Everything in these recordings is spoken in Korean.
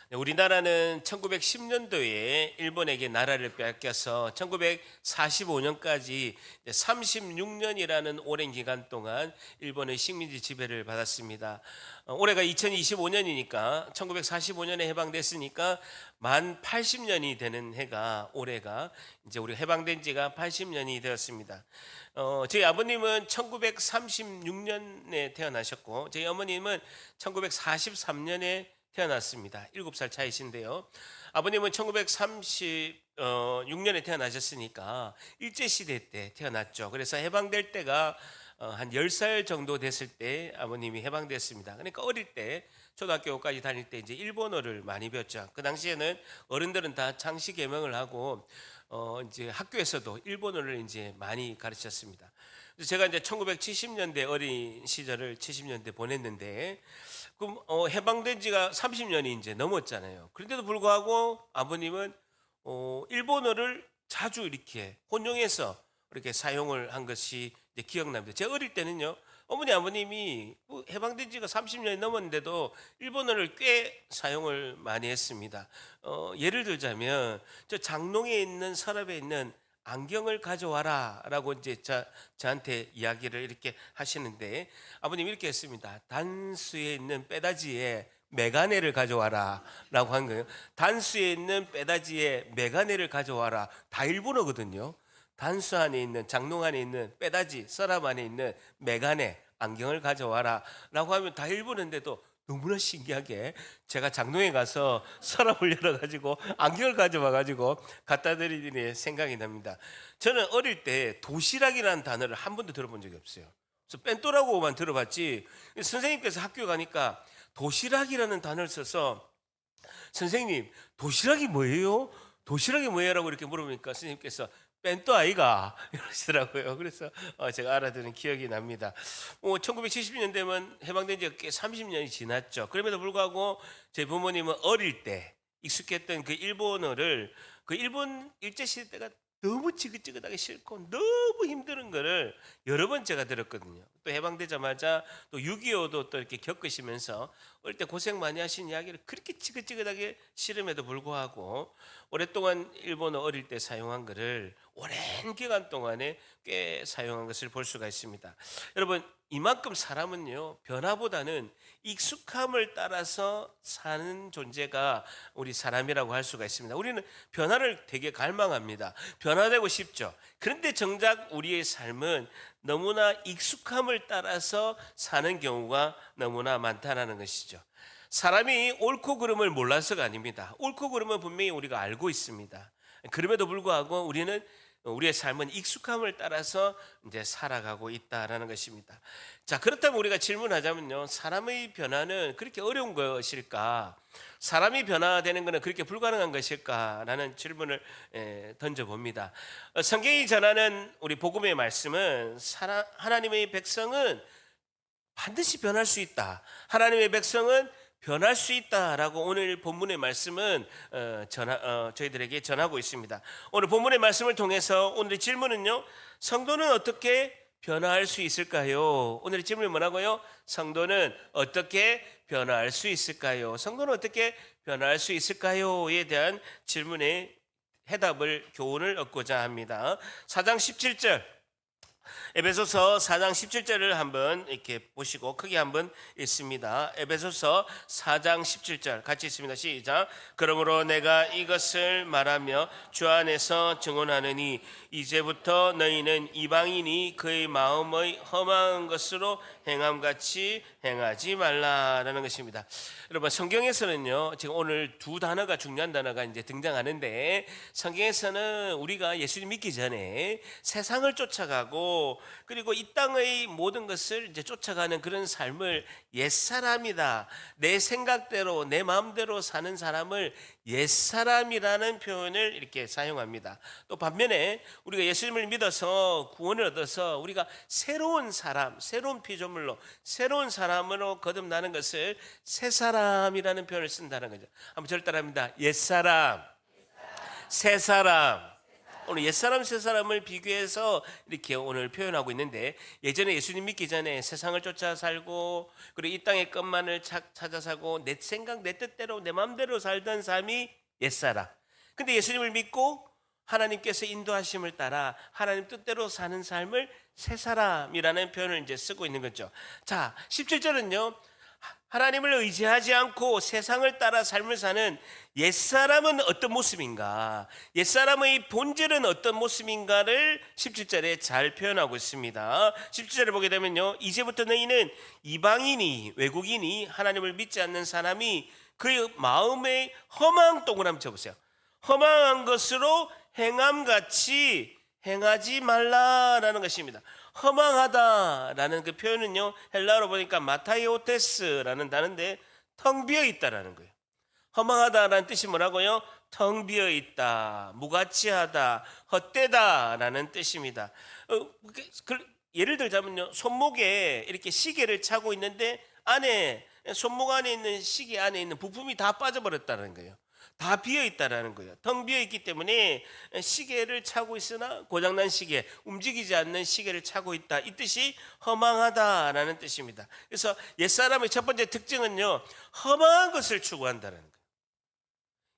네, 우리나라는 1910년도에 일본에게 나라를 빼앗겨서 1945년까지 36년이라는 오랜 기간 동안 일본의 식민지 지배를 받았습니다. 올해가 2025년이니까 1945년에 해방됐으니까 만 80년이 되는 해가 올해가 이제 우리 해방된 지가 80년이 되었습니다. 저희 아버님은 1936년에 태어나셨고 저희 어머님은 1943년에 태어났습니다. 7살 차이신데요. 아버님은 1936년에 태어나셨으니까 일제시대 때 태어났죠. 그래서 해방될 때가 한 10살 정도 됐을 때 아버님이 해방됐습니다. 그러니까 어릴 때 초등학교까지 다닐 때 이제 일본어를 많이 배웠죠. 그 당시에는 어른들은 다 창씨 개명을 하고 이제 학교에서도 일본어를 이제 많이 가르쳤습니다. 그래서 제가 이제 1970년대 어린 시절을 70년대 보냈는데 그럼 해방된 지가 30년이 이제 넘었잖아요. 그런데도 불구하고 아버님은 일본어를 자주 이렇게 혼용해서 이렇게 사용을 한 것이 이제 기억납니다. 제가 어릴 때는요, 어머니 아버님이 해방된 지가 30년이 넘었는데도 일본어를 꽤 사용을 많이 했습니다. 예를 들자면 저 장롱에 있는 서랍에 있는 안경을 가져와라라고 이제 저한테 이야기를 이렇게 하시는데 아버님 이렇게 했습니다. 단수에 있는 빼다지에 메가네를 가져와라라고 한 거예요. 단수에 있는 빼다지에 메가네를 가져와라. 다 일본어거든요. 단수 안에 있는 장롱 안에 있는 빼다지 서랍 안에 있는 메가네 안경을 가져와라라고 하면 다 일본어인데도 너무나 신기하게 제가 장롱에 가서 서랍을 열어가지고 안경을 가져와가지고 갖다 드리니 생각이 납니다. 저는 어릴 때 도시락이라는 단어를 한 번도 들어본 적이 없어요. 그래서 뺀또라고만 들어봤지 선생님께서 학교 가니까 도시락이라는 단어를 써서 선생님 도시락이 뭐예요? 도시락이 뭐예요? 라고 이렇게 물어보니까 선생님께서 뺀또 아이가 이러시더라고요. 그래서 제가 알아듣는 기억이 납니다. 1970년대면 해방된 지가 꽤 30년이 지났죠. 그럼에도 불구하고 제 부모님은 어릴 때 익숙했던 그 일본어를 그 일본 일제시대 때가 너무 지긋지긋하게 싫고 너무 힘든 거를 여러 번 제가 들었거든요. 또 해방되자마자 또 6.25도 또 이렇게 겪으시면서 어릴 때 고생 많이 하신 이야기를 그렇게 지긋지긋하게 싫음에도 불구하고 오랫동안 일본어 어릴 때 사용한 거를 오랜 기간 동안에 꽤 사용한 것을 볼 수가 있습니다. 여러분 이만큼 사람은요 변화보다는 익숙함을 따라서 사는 존재가 우리 사람이라고 할 수가 있습니다. 우리는 변화를 되게 갈망합니다. 변화되고 싶죠. 그런데 정작 우리의 삶은 너무나 익숙함을 따라서 사는 경우가 너무나 많다는 것이죠. 사람이 옳고 그름을 몰라서가 아닙니다. 옳고 그름은 분명히 우리가 알고 있습니다. 그럼에도 불구하고 우리는 우리의 삶은 익숙함을 따라서 이제 살아가고 있다라는 것입니다. 자, 그렇다면 우리가 질문하자면요. 사람의 변화는 그렇게 어려운 것일까? 사람이 변화되는 것은 그렇게 불가능한 것일까라는 질문을 던져봅니다. 성경이 전하는 우리 복음의 말씀은 하나님의 백성은 반드시 변할 수 있다. 하나님의 백성은 변할 수 있다라고 오늘 본문의 말씀은 저희들에게 전하고 있습니다. 오늘 본문의 말씀을 통해서 오늘의 질문은요. 성도는 어떻게 변화할 수 있을까요? 오늘의 질문이 뭐라고요? 성도는 어떻게 변화할 수 있을까요? 성도는 어떻게 변화할 수 있을까요?에 대한 질문의 해답을 교훈을 얻고자 합니다. 4장 17절 에베소서 4장 17절을 한번 이렇게 보시고 크게 한번 읽습니다. 에베소서 4장 17절 같이 읽습니다. 시작. 그러므로 내가 이것을 말하며 주 안에서 증언하느니 이제부터 너희는 이방인이 그의 마음의 험한 것으로 행함같이 행하지 말라라는 것입니다. 여러분 성경에서는요 지금 오늘 두 단어가 중요한 단어가 이제 등장하는데 성경에서는 우리가 예수님 믿기 전에 세상을 쫓아가고 그리고 이 땅의 모든 것을 이제 쫓아가는 그런 삶을 옛사람이다. 내 생각대로 내 마음대로 사는 사람을 옛사람이라는 표현을 이렇게 사용합니다. 또 반면에 우리가 예수님을 믿어서 구원을 얻어서 우리가 새로운 사람, 새로운 피조물로 새로운 사람으로 거듭나는 것을 새사람이라는 표현을 쓴다는 거죠. 한번 저를 따라합니다. 옛사람, 새사람. 오늘 옛사람 새사람을 비교해서 이렇게 오늘 표현하고 있는데, 예전에 예수님 믿기 전에 세상을 쫓아 살고 그리고 이 땅의 것만을 찾아 살고 내 생각 내 뜻대로 내 마음대로 살던 삶이 옛사람. 근데 예수님을 믿고 하나님께서 인도하심을 따라 하나님 뜻대로 사는 삶을 새사람이라는 표현을 이제 쓰고 있는 거죠. 자, 17절은요. 하나님을 의지하지 않고 세상을 따라 삶을 사는 옛사람은 어떤 모습인가? 옛사람의 본질은 어떤 모습인가를 17절에 잘 표현하고 있습니다. 17절에 보게 되면요. 이제부터 너희는 이방인이 외국인이 하나님을 믿지 않는 사람이 그의 마음에 험한 동그라미 쳐보세요. 험한 것으로 행함같이 행하지 말라라는 것입니다. 허망하다라는 그 표현은요, 헬라어로 보니까 마타이오테스라는 단어인데 텅 비어 있다라는 거예요. 허망하다라는 뜻이 뭐라고요? 텅 비어 있다, 무가치하다, 헛되다라는 뜻입니다. 예를 들자면요, 손목에 이렇게 시계를 차고 있는데 안에 손목 안에 있는 시계 안에 있는 부품이 다 빠져버렸다는 거예요. 다 비어 있다라는 거예요. 텅 비어 있기 때문에 시계를 차고 있으나 고장난 시계, 움직이지 않는 시계를 차고 있다. 이 뜻이 허망하다라는 뜻입니다. 그래서 옛사람의 첫 번째 특징은요, 허망한 것을 추구한다는 거예요.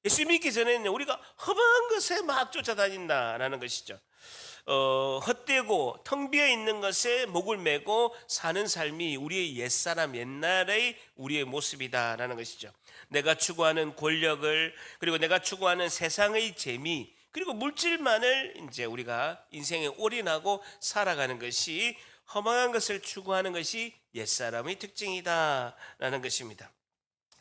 예수 믿기 전에는 우리가 허망한 것에 막 쫓아다닌다라는 것이죠. 헛되고 텅 비어 있는 것에 목을 메고 사는 삶이 우리의 옛사람, 옛날의 우리의 모습이다라는 것이죠. 내가 추구하는 권력을, 그리고 내가 추구하는 세상의 재미, 그리고 물질만을 이제 우리가 인생에 올인하고 살아가는 것이, 허망한 것을 추구하는 것이 옛사람의 특징이다라는 것입니다.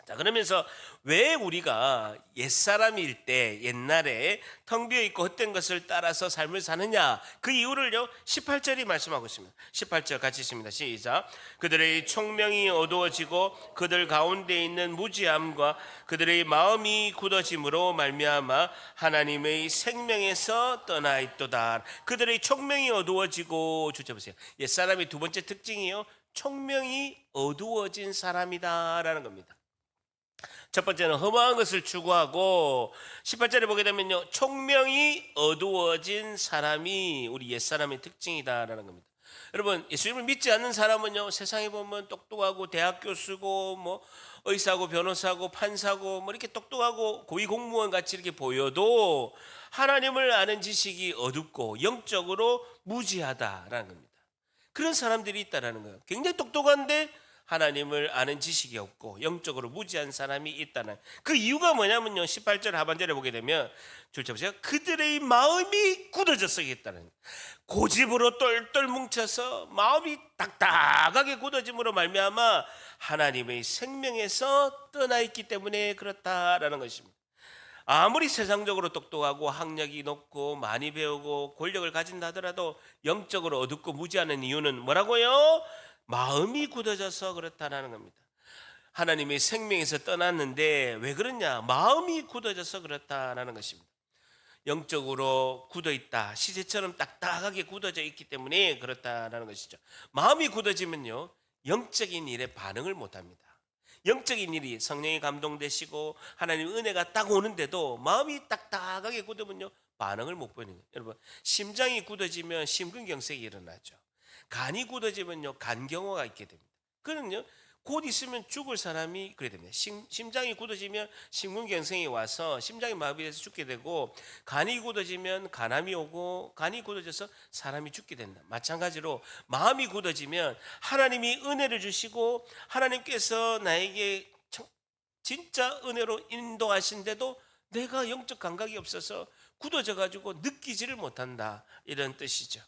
자, 그러면서 왜 우리가 옛사람일 때 옛날에 텅 비어 있고 헛된 것을 따라서 삶을 사느냐, 그 이유를요 18절이 말씀하고 있습니다. 18절 같이 읽습니다. 시작. 그들의 총명이 어두워지고 그들 가운데 있는 무지함과 그들의 마음이 굳어짐으로 말미암아 하나님의 생명에서 떠나 있도다. 그들의 총명이 어두워지고, 주저 보세요. 옛사람의 두 번째 특징이요, 총명이 어두워진 사람이다라는 겁니다. 첫 번째는 허망한 것을 추구하고, 18절에 보게 되면요, 총명이 어두워진 사람이 우리 옛사람의 특징이다라는 겁니다. 여러분, 예수님을 믿지 않는 사람은요, 세상에 보면 똑똑하고 대학 교수고 뭐 의사고 변호사고 판사고 뭐 이렇게 똑똑하고 고위공무원 같이 이렇게 보여도 하나님을 아는 지식이 어둡고 영적으로 무지하다라는 겁니다. 그런 사람들이 있다라는 거예요. 굉장히 똑똑한데 하나님을 아는 지식이 없고 영적으로 무지한 사람이 있다는, 그 이유가 뭐냐면요, 18절 하반절에 보게 되면 줄쳐 보세요. 그들의 마음이 굳어져서 있다는, 고집으로 똘똘 뭉쳐서 마음이 딱딱하게 굳어짐으로 말미암아 하나님의 생명에서 떠나 있기 때문에 그렇다라는 것입니다. 아무리 세상적으로 똑똑하고 학력이 높고 많이 배우고 권력을 가진다 하더라도 영적으로 어둡고 무지하는 이유는 뭐라고요? 마음이 굳어져서 그렇다는 겁니다. 하나님의 생명에서 떠났는데 왜 그러냐? 마음이 굳어져서 그렇다는 것입니다. 영적으로 굳어 있다, 시체처럼 딱딱하게 굳어져 있기 때문에 그렇다는 것이죠. 마음이 굳어지면요, 영적인 일에 반응을 못합니다. 영적인 일이 성령이 감동되시고 하나님 은혜가 딱 오는데도 마음이 딱딱하게 굳으면요, 반응을 못 보이는 거예요. 여러분, 심장이 굳어지면 심근경색이 일어나죠. 간이 굳어지면요, 간경화가 있게 됩니다. 그는요, 곧 있으면 죽을 사람이 그래 됩니다. 심장이 굳어지면 심근경색이 와서 심장이 마비돼서 죽게 되고, 간이 굳어지면 간암이 오고, 간이 굳어져서 사람이 죽게 된다. 마찬가지로 마음이 굳어지면 하나님이 은혜를 주시고 하나님께서 나에게 진짜 은혜로 인도하신데도 내가 영적 감각이 없어서 굳어져 가지고 느끼지를 못한다, 이런 뜻이죠.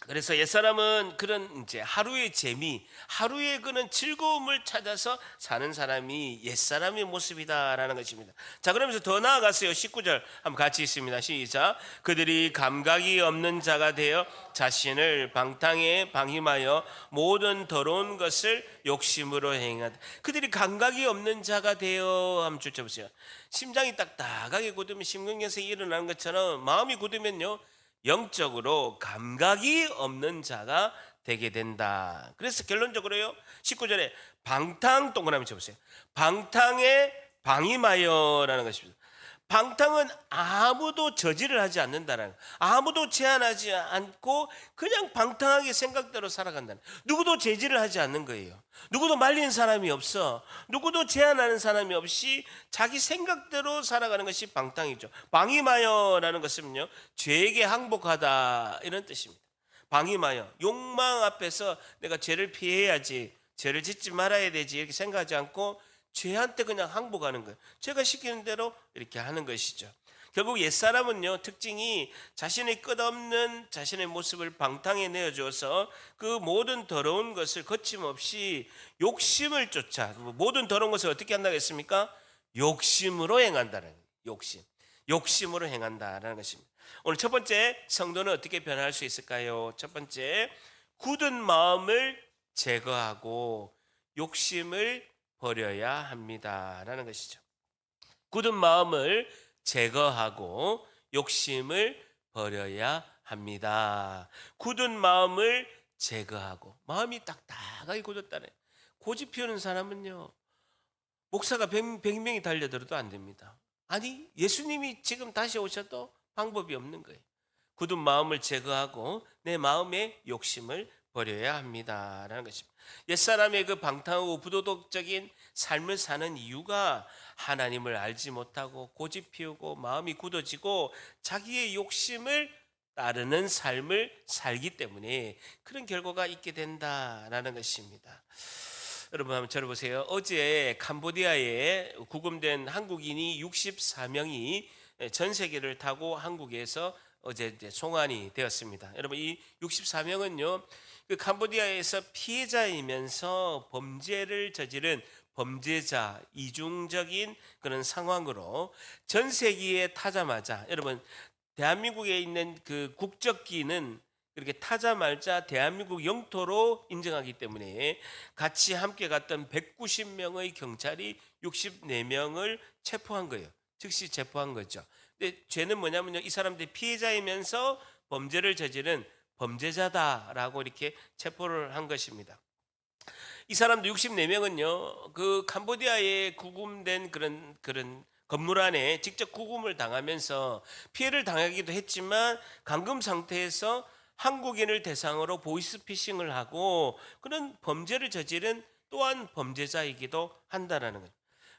그래서 옛사람은 그런 이제 하루의 재미, 하루의 그런 즐거움을 찾아서 사는 사람이 옛사람의 모습이다라는 것입니다. 자, 그러면서 더 나아가서요, 19절 한번 같이 읽습니다. 시작. 그들이 감각이 없는 자가 되어 자신을 방탕에 방임하여 모든 더러운 것을 욕심으로 행하다. 그들이 감각이 없는 자가 되어, 한번 쫓아보세요. 심장이 딱딱하게 굳으면 심근경색이 일어나는 것처럼 마음이 굳으면요, 영적으로 감각이 없는 자가 되게 된다. 그래서 결론적으로요, 19절에 방탕 동그라미 쳐보세요. 방탕에 방임하여라는 것입니다. 방탕은 아무도 저지를 하지 않는다는, 아무도 제한하지 않고 그냥 방탕하게 생각대로 살아간다는, 누구도 제지를 하지 않는 거예요. 누구도 말리는 사람이 없어. 누구도 제한하는 사람이 없이 자기 생각대로 살아가는 것이 방탕이죠. 방임하여라는 것은요, 죄에게 항복하다 이런 뜻입니다. 방임하여, 욕망 앞에서 내가 죄를 피해야지, 죄를 짓지 말아야 되지 이렇게 생각하지 않고 죄한테 그냥 항복하는 거예요. 죄가 시키는 대로 이렇게 하는 것이죠. 결국 옛사람은요, 특징이 자신의 끝없는 자신의 모습을 방탕에 내어주어서 그 모든 더러운 것을 거침없이 욕심을 쫓아, 모든 더러운 것을 어떻게 한다고 했습니까? 욕심으로 행한다는 거예요. 욕심으로 행한다라는 것입니다. 오늘 첫 번째, 성도는 어떻게 변할 수 있을까요? 첫 번째, 굳은 마음을 제거하고 욕심을 버려야 합니다라는 것이죠. 굳은 마음을 제거하고 욕심을 버려야 합니다. 굳은 마음을 제거하고, 마음이 딱딱하게 굳었다네. 고집 피우는 사람은요, 목사가 100명이 달려들어도 안 됩니다. 아니, 예수님이 지금 다시 오셔도 방법이 없는 거예요. 굳은 마음을 제거하고 내 마음의 욕심을 버려야 합니다라는 것입니다. 옛사람의 그 방탕하고 부도덕적인 삶을 사는 이유가 하나님을 알지 못하고 고집 피우고 마음이 굳어지고 자기의 욕심을 따르는 삶을 살기 때문에 그런 결과가 있게 된다라는 것입니다. 여러분 한번 저를 보세요. 어제 캄보디아에 구금된 한국인이 64명이 전 세계를 타고 한국에서 어제 송환이 되었습니다. 여러분 이 64명은요, 그 캄보디아에서 피해자이면서 범죄를 저지른 범죄자, 이중적인 그런 상황으로 전 세계에 타자마자, 여러분 대한민국에 있는 그 국적기는 그렇게 타자마자 대한민국 영토로 인정하기 때문에 같이 함께 갔던 190명의 경찰이 64명을 체포한 거예요. 즉시 체포한 거죠. 근데 죄는 뭐냐면요, 이 사람들이 피해자이면서 범죄를 저지른 범죄자다라고 이렇게 체포를 한 것입니다. 이 사람들 64명은요, 그 캄보디아에 구금된 그런 건물 안에 직접 구금을 당하면서 피해를 당하기도 했지만 감금 상태에서 한국인을 대상으로 보이스피싱을 하고 그런 범죄를 저지른 또한 범죄자이기도 한다라는 거예요.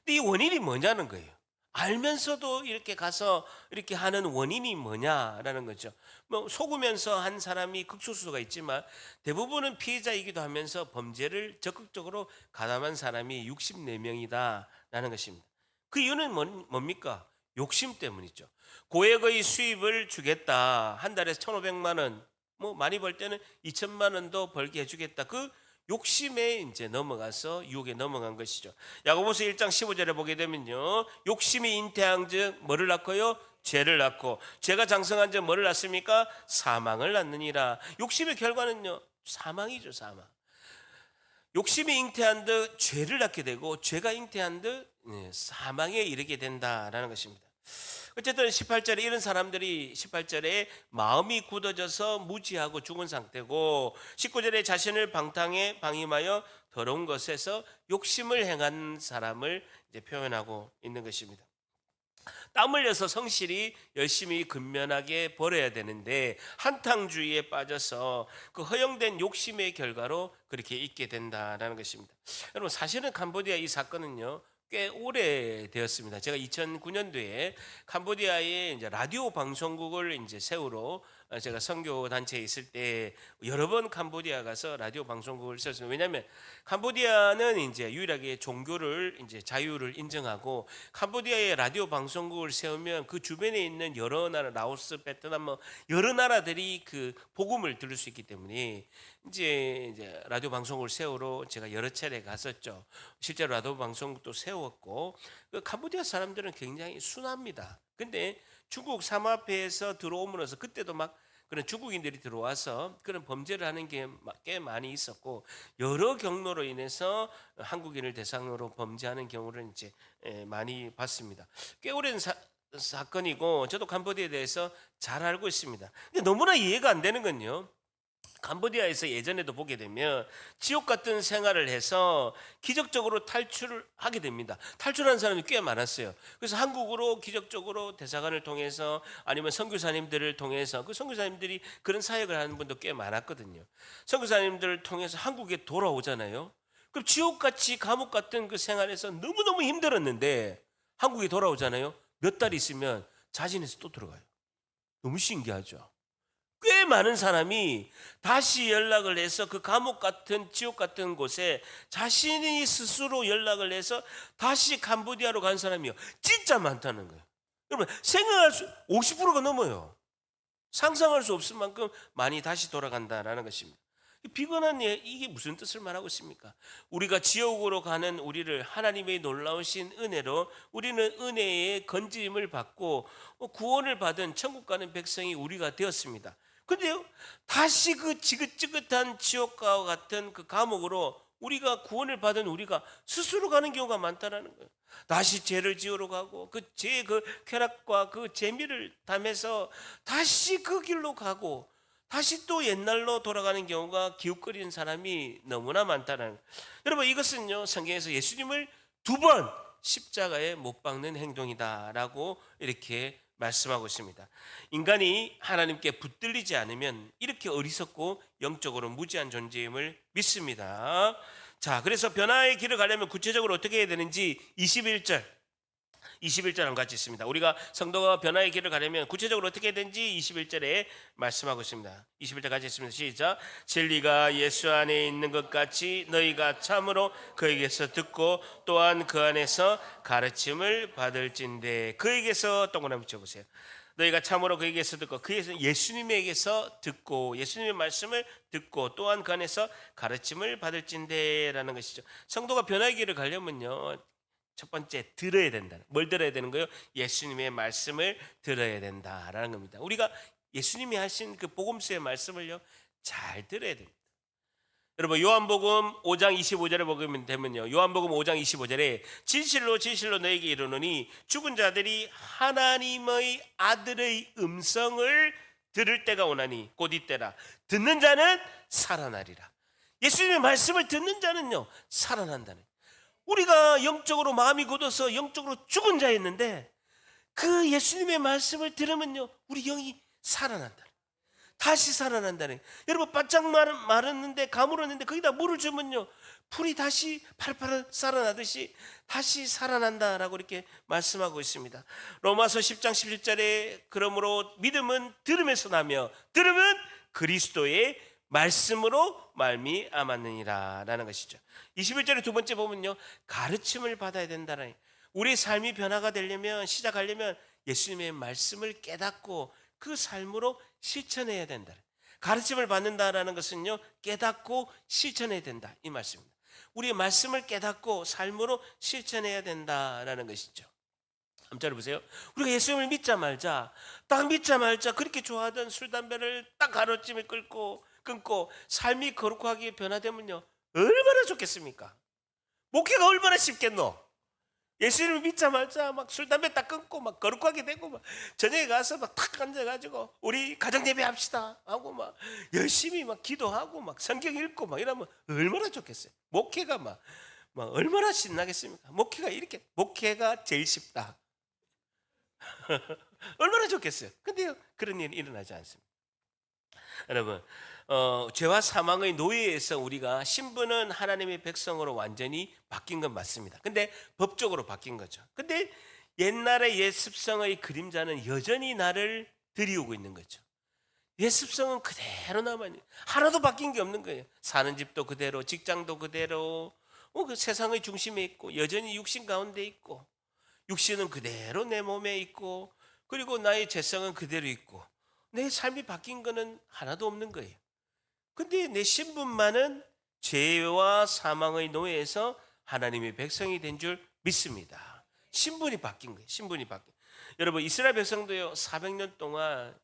근데 이 원인이 뭐냐는 거예요. 알면서도 이렇게 가서 이렇게 하는 원인이 뭐냐라는 거죠. 뭐 속으면서 한 사람이 극소수가 있지만 대부분은 피해자이기도 하면서 범죄를 적극적으로 가담한 사람이 64명이다라는 것입니다. 그 이유는 뭡니까? 욕심 때문이죠. 고액의 수입을 주겠다. 한 달에 1,500만 원, 뭐 많이 벌 때는 2천만 원도 벌게 해주겠다. 그 욕심에 이제 넘어가서 유혹에 넘어간 것이죠. 야고보서 1장 15절에 보게 되면요, 욕심이 잉태한즉 뭐를 낳고요? 죄를 낳고, 죄가 장성한 즉 뭐를 낳습니까? 사망을 낳느니라. 욕심의 결과는요, 사망이죠. 사망. 욕심이 잉태한 듯 죄를 낳게 되고, 죄가 잉태한 듯 사망에 이르게 된다라는 것입니다. 어쨌든 18절에 이런 사람들이 18절에 마음이 굳어져서 무지하고 죽은 상태고, 19절에 자신을 방탕에 방임하여 더러운 것에서 욕심을 행한 사람을 이제 표현하고 있는 것입니다. 땀 흘려서 성실히 열심히 근면하게 벌어야 되는데 한탕주의에 빠져서 그 허용된 욕심의 결과로 그렇게 있게 된다라는 것입니다. 여러분 사실은 캄보디아 이 사건은요, 꽤 오래 되었습니다. 제가 2009년도에 캄보디아에 이제 라디오 방송국을 이제 세우러 제가 선교 단체에 있을 때 여러 번 캄보디아 가서 라디오 방송국을 세웠습니다. 왜냐하면 캄보디아는 이제 유일하게 종교를 이제 자유를 인정하고, 캄보디아의 라디오 방송국을 세우면 그 주변에 있는 여러 나라, 라오스, 베트남 뭐 여러 나라들이 그 복음을 들을 수 있기 때문에 이제 라디오 방송국을 세우러 제가 여러 차례 갔었죠. 실제로 라디오 방송국도 세웠고, 그 캄보디아 사람들은 굉장히 순합니다. 근데 중국 삼합회에서 들어오면서 그때도 막 그런 중국인들이 들어와서 그런 범죄를 하는 게 꽤 많이 있었고, 여러 경로로 인해서 한국인을 대상으로 범죄하는 경우를 이제 많이 봤습니다. 꽤 오랜 사건이고 저도 캄보디아에 대해서 잘 알고 있습니다. 근데 너무나 이해가 안 되는 건요, 캄보디아에서 예전에도 보게 되면 지옥 같은 생활을 해서 기적적으로 탈출을 하게 됩니다. 탈출한 사람이 꽤 많았어요. 그래서 한국으로 기적적으로 대사관을 통해서 아니면 선교사님들을 통해서 그 선교사님들이 그런 사역을 하는 분도 꽤 많았거든요. 선교사님들을 통해서 한국에 돌아오잖아요. 그럼 지옥같이 감옥 같은 그 생활에서 너무너무 힘들었는데 한국에 돌아오잖아요. 몇 달 있으면 자진해서 또 들어가요. 너무 신기하죠. 꽤 많은 사람이 다시 연락을 해서 그 감옥 같은 지옥 같은 곳에 자신이 스스로 연락을 해서 다시 캄보디아로 간 사람이요. 진짜 많다는 거예요. 여러분, 생각할 수 50%가 넘어요. 상상할 수 없을 만큼 많이 다시 돌아간다라는 것입니다. 비관한 이게 무슨 뜻을 말하고 있습니까? 우리가 지옥으로 가는 우리를 하나님의 놀라우신 은혜로 우리는 은혜의 건짐을 받고 구원을 받은 천국 가는 백성이 우리가 되었습니다. 근데요, 다시 그 지긋지긋한 지옥과 같은 그 감옥으로 우리가 구원을 받은 우리가 스스로 가는 경우가 많다라는 거예요. 다시 죄를 지으러 가고 그 죄의 그 쾌락과 그 재미를 담해서 다시 그 길로 가고 다시 또 옛날로 돌아가는 경우가 기웃거리는 사람이 너무나 많다는 거예요. 여러분, 이것은요, 성경에서 예수님을 2번 십자가에 못 박는 행동이다라고 이렇게 말씀하고 있습니다. 인간이 하나님께 붙들리지 않으면 이렇게 어리석고 영적으로 무지한 존재임을 믿습니다. 자, 그래서 변화의 길을 가려면 구체적으로 어떻게 해야 되는지 21절 한번 같이 있습니다. 우리가 성도가 변화의 길을 가려면 구체적으로 어떻게 해야 되는지 21절에 말씀하고 있습니다. 21절 같이 있습니다. 시작. 진리가 예수 안에 있는 것 같이 너희가 참으로 그에게서 듣고 또한 그 안에서 가르침을 받을진대. 그에게서 동그라미 쳐보세요. 너희가 참으로 그에게서 듣고, 그에서 예수님에게서 듣고, 예수님의 말씀을 듣고 또한 그 안에서 가르침을 받을진대라는 것이죠. 성도가 변화의 길을 가려면요, 첫 번째 들어야 된다. 뭘 들어야 되는 거예요? 예수님의 말씀을 들어야 된다라는 겁니다. 우리가 예수님이 하신 그 복음서의 말씀을요, 잘 들어야 됩니다. 여러분, 요한복음 5장 25절에 보면 되면요, 요한복음 5장 25절에 진실로 진실로 너에게 이르노니 죽은 자들이 하나님의 아들의 음성을 들을 때가 오나니 곧 이때라. 듣는 자는 살아나리라. 예수님의 말씀을 듣는 자는요, 살아난다는. 우리가 영적으로 마음이 굳어서 영적으로 죽은 자였는데 그 예수님의 말씀을 들으면요, 우리 영이 살아난다. 다시 살아난다는. 여러분, 바짝 마르는데 가물었는데 거기다 물을 주면요, 풀이 다시 팔팔 살아나듯이 다시 살아난다라고 이렇게 말씀하고 있습니다. 로마서 10장 17절에 그러므로 믿음은 들음에서 나며 들음은 그리스도의 말씀으로 말미암았느니라라는 것이죠. 21절에 두 번째 보면요, 가르침을 받아야 된다는. 우리 삶이 변화가 되려면, 시작하려면 예수님의 말씀을 깨닫고 그 삶으로 실천해야 된다. 가르침을 받는다라는 것은요, 깨닫고 실천해야 된다, 이 말씀입니다. 우리의 말씀을 깨닫고 삶으로 실천해야 된다라는 것이죠. 한번 보세요. 우리가 예수님을 믿자 말자, 딱 믿자 말자 그렇게 좋아하던 술 담배를 딱 가로짐에 끊고 삶이 거룩하게 변화되면요, 얼마나 좋겠습니까? 목회가 얼마나 쉽겠노? 예수님을 믿자 말자 막 술 담배 딱 끊고 막 거룩하게 되고 막 저녁에 가서 막 탁 앉아가지고 우리 가정 예배합시다 하고 막 열심히 막 기도하고 막 성경 읽고 막 이러면 얼마나 좋겠어요. 목회가 막 얼마나 신나겠습니까? 목회가 제일 쉽다. 얼마나 좋겠어요. 근데요, 그런 일이 일어나지 않습니다. 여러분, 죄와 사망의 노예에서 우리가 신분은 하나님의 백성으로 완전히 바뀐 건 맞습니다. 근데 법적으로 바뀐 거죠. 근데 옛날의 옛 습성의 그림자는 여전히 나를 들이오고 있는 거죠. 옛 습성은 그대로 남아있는, 하나도 바뀐 게 없는 거예요. 사는 집도 그대로, 직장도 그대로, 그 세상의 중심에 있고 여전히 육신 가운데 있고, 육신은 그대로 내 몸에 있고, 그리고 나의 죄성은 그대로 있고, 내 삶이 바뀐 거는 하나도 없는 거예요. 근데 내 신분만은 죄와 사망의 노예에서 하나님의 백성이 된 줄 믿습니다. 신분이 바뀐 거예요. 신분이 바뀐. 여러분, 이스라엘 백성도요, 400년 동안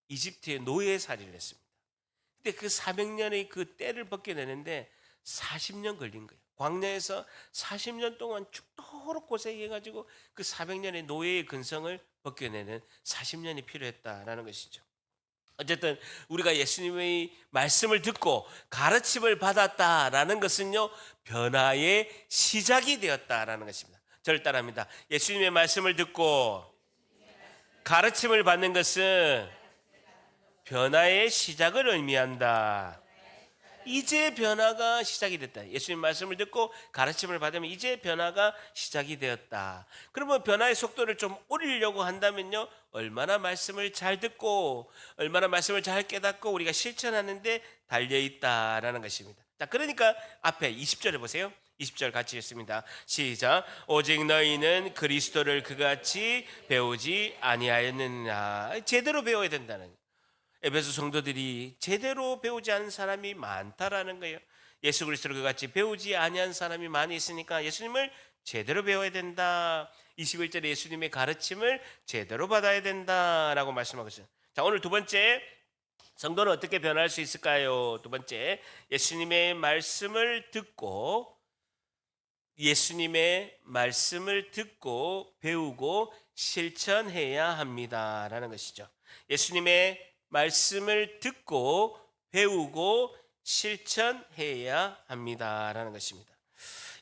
이집트의 노예 살이를 했습니다. 근데 그 400년의 그 때를 벗겨내는데 40년 걸린 거예요. 광야에서 40년 동안 죽도록 고생해가지고 그 400년의 노예의 근성을 벗겨내는 40년이 필요했다라는 것이죠. 어쨌든 우리가 예수님의 말씀을 듣고 가르침을 받았다라는 것은요, 변화의 시작이 되었다라는 것입니다. 저를 따라합니다. 예수님의 말씀을 듣고 가르침을 받는 것은 변화의 시작을 의미한다. 이제 변화가 시작이 됐다. 예수님 말씀을 듣고 가르침을 받으면 이제 변화가 시작이 되었다. 그러면 변화의 속도를 좀 올리려고 한다면요, 얼마나 말씀을 잘 듣고 얼마나 말씀을 잘 깨닫고 우리가 실천하는데 달려있다라는 것입니다. 자, 그러니까 앞에 20절에 보세요. 20절 같이 읽습니다. 시작. 오직 너희는 그리스도를 그같이 배우지 아니하였느냐. 제대로 배워야 된다는, 에베소 성도들이 제대로 배우지 않은 사람이 많다라는 거예요. 예수 그리스도를 그같이 배우지 아니한 사람이 많이 있으니까 예수님을 제대로 배워야 된다. 21절에 예수님의 가르침을 제대로 받아야 된다라고 말씀하고 있어요. 자, 오늘 두 번째, 성도는 어떻게 변할 수 있을까요? 두 번째, 예수님의 말씀을 듣고 배우고 실천해야 합니다라는 것이죠. 예수님의 말씀을 듣고 배우고 실천해야 합니다라는 것입니다.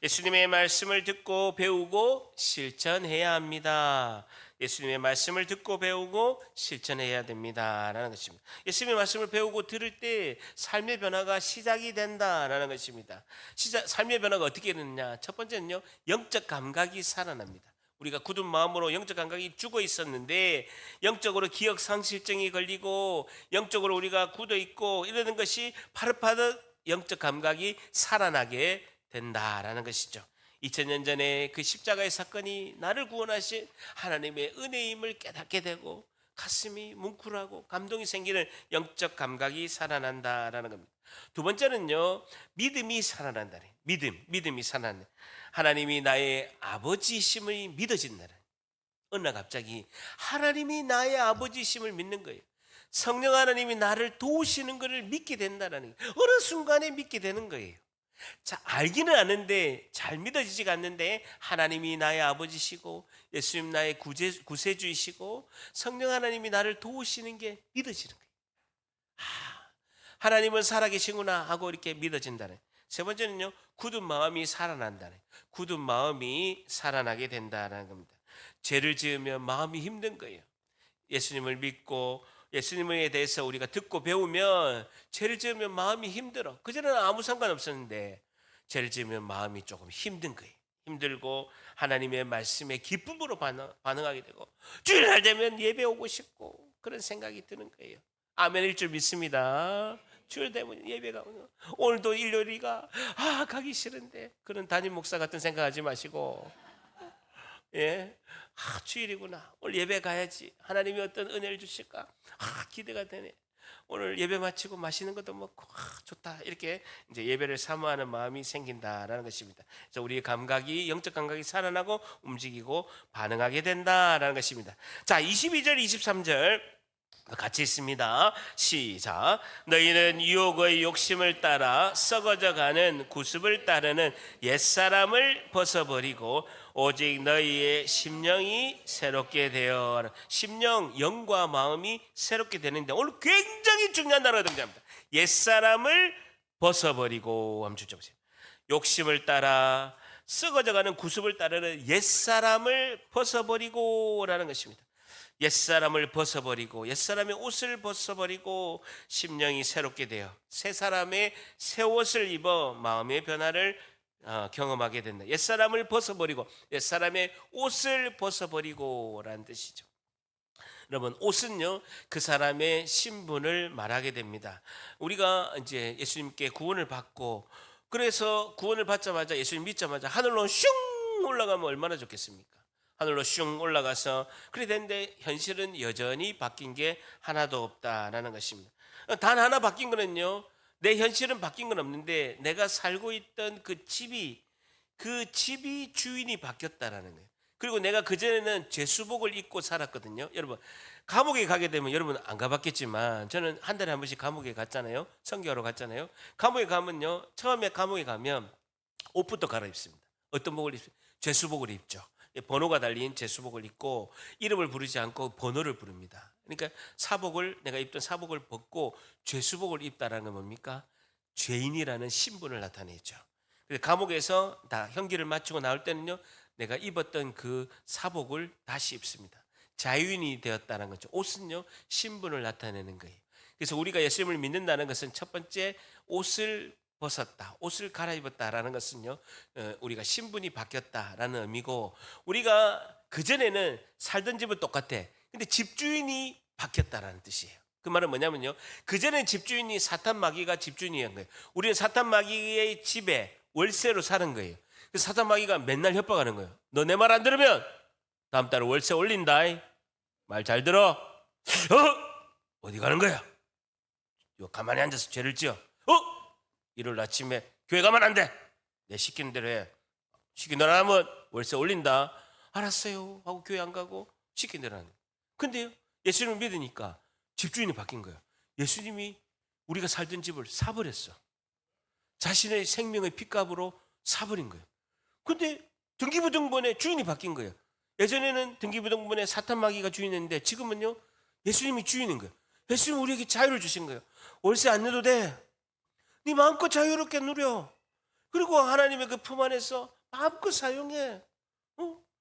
예수님의 말씀을 듣고 배우고 실천해야 합니다. 예수님의 말씀을 듣고 배우고 실천해야 됩니다라는 것입니다. 예수님의 말씀을 배우고 들을 때 삶의 변화가 시작이 된다라는 것입니다. 삶의 변화가 어떻게 되느냐? 첫 번째는요, 영적 감각이 살아납니다. 우리가 굳은 마음으로 영적 감각이 죽어 있었는데 영적으로 기억 상실증이 걸리고 영적으로 우리가 굳어 있고 이러는 것이 파릇파릇 영적 감각이 살아나게 된다라는 것이죠. 2000년 전에 그 십자가의 사건이 나를 구원하신 하나님의 은혜임을 깨닫게 되고 가슴이 뭉클하고 감동이 생기는 영적 감각이 살아난다라는 겁니다. 두 번째는요, 믿음이 살아난다네. 믿음이 살아난다. 하나님이 나의 아버지심이 믿어진다는, 어느 날 갑자기 하나님이 나의 아버지심을 믿는 거예요. 성령 하나님이 나를 도우시는 것을 믿게 된다는 거예요. 어느 순간에 믿게 되는 거예요. 자, 알기는 아는데 잘 믿어지지가 않는데 하나님이 나의 아버지시고 예수님 나의 구세주이시고 성령 하나님이 나를 도우시는 게 믿어지는 거예요. 하나님은 살아계시구나 하고 이렇게 믿어진다는. 세 번째는요, 굳은 마음이 살아난다는. 굳은 마음이 살아나게 된다는 겁니다. 죄를 지으면 마음이 힘든 거예요. 예수님을 믿고 예수님에 대해서 우리가 듣고 배우면 죄를 지으면 마음이 힘들어. 그전에는 아무 상관없었는데 죄를 지으면 마음이 조금 힘든 거예요. 힘들고 하나님의 말씀에 기쁨으로 반응하게 되고 주일날 되면 예배 오고 싶고 그런 생각이 드는 거예요. 아멘일 줄 믿습니다. 주일 되면 예배가 오늘도 일요일이가 가기 싫은데 그런 담임 목사 같은 생각하지 마시고, 예, 주일이구나. 오늘 예배 가야지. 하나님이 어떤 은혜를 주실까? 기대가 되네. 오늘 예배 마치고 맛있는 것도 먹고 좋다. 이렇게 이제 예배를 사모하는 마음이 생긴다라는 것입니다. 그래서 우리의 감각이 영적 감각이 살아나고 움직이고 반응하게 된다라는 것입니다. 자, 22절 23절 같이 있습니다. 시작. 너희는 유혹의 욕심을 따라 썩어져가는 구습을 따르는 옛사람을 벗어버리고 오직 너희의 심령이 새롭게 되어. 심령, 영과 마음이 새롭게 되는데 오늘 굉장히 중요한 단어가 등장합니다. 옛사람을 벗어버리고. 한번 주셔보세요. 욕심을 따라 썩어져가는 구습을 따르는 옛사람을 벗어버리고 라는 것입니다. 옛사람을 벗어버리고 옛사람의 옷을 벗어버리고 심령이 새롭게 되어 새 사람의 새 옷을 입어 마음의 변화를 경험하게 된다. 옛사람을 벗어버리고 옛사람의 옷을 벗어버리고 라는 뜻이죠. 여러분, 옷은요 그 사람의 신분을 말하게 됩니다. 우리가 이제 예수님께 구원을 받고 그래서 구원을 받자마자 예수님 믿자마자 하늘로 슝 올라가면 얼마나 좋겠습니까? 하늘로 슝 올라가서 그래 됐는데 현실은 여전히 바뀐 게 하나도 없다라는 것입니다. 단 하나 바뀐 거는요, 내 현실은 바뀐 건 없는데 내가 살고 있던 그 집이 주인이 바뀌었다라는 거예요. 그리고 내가 그전에는 죄수복을 입고 살았거든요. 여러분, 감옥에 가게 되면 여러분 안 가봤겠지만 저는 한 달에 한 번씩 감옥에 갔잖아요. 선교하러 갔잖아요. 감옥에 가면요, 처음에 감옥에 가면 옷부터 갈아입습니다. 어떤 복을 입습니까? 죄수복을 입죠. 번호가 달린 제수복을 입고 이름을 부르지 않고 번호를 부릅니다. 그러니까 사복을 내가 입던 사복을 벗고 죄수복을 입다라는 건 뭡니까? 죄인이라는 신분을 나타내죠. 그래서 감옥에서 다 형기를 마치고 나올 때는요, 내가 입었던 그 사복을 다시 입습니다. 자유인이 되었다는 거죠. 옷은요, 신분을 나타내는 거예요. 그래서 우리가 예수님을 믿는다는 것은 첫 번째 옷을 벗었다, 옷을 갈아입었다라는 것은요, 우리가 신분이 바뀌었다라는 의미고, 우리가 그전에는 살던 집은 똑같아. 근데 집주인이 바뀌었다라는 뜻이에요. 그 말은 뭐냐면요, 그전엔 집주인이 사탄 마귀가 집주인이었던 거예요. 우리는 사탄 마귀의 집에 월세로 사는 거예요. 그래서 사탄 마귀가 맨날 협박하는 거예요. 너 내 말 안 들으면 다음 달에 월세 올린다. 말 잘 들어. 어디 가는 거야? 가만히 앉아서 죄를 지어. 일요일 아침에 교회 가면 안 돼. 내 시키는 대로 해. 시키는 대로 하면 월세 올린다. 알았어요 하고 교회 안 가고 시키는 대로 하는 거예요. 근데요, 예수님을 믿으니까 집주인이 바뀐 거예요. 예수님이 우리가 살던 집을 사버렸어. 자신의 생명의 핏값으로 사버린 거예요. 근데 등기부등본에 주인이 바뀐 거예요. 예전에는 등기부등본에 사탄 마귀가 주인이었는데 지금은요, 예수님이 주인인 거예요. 예수님 우리에게 자유를 주신 거예요. 월세 안 내도 돼. 네 마음껏 자유롭게 누려. 그리고 하나님의 그 품 안에서 마음껏 사용해.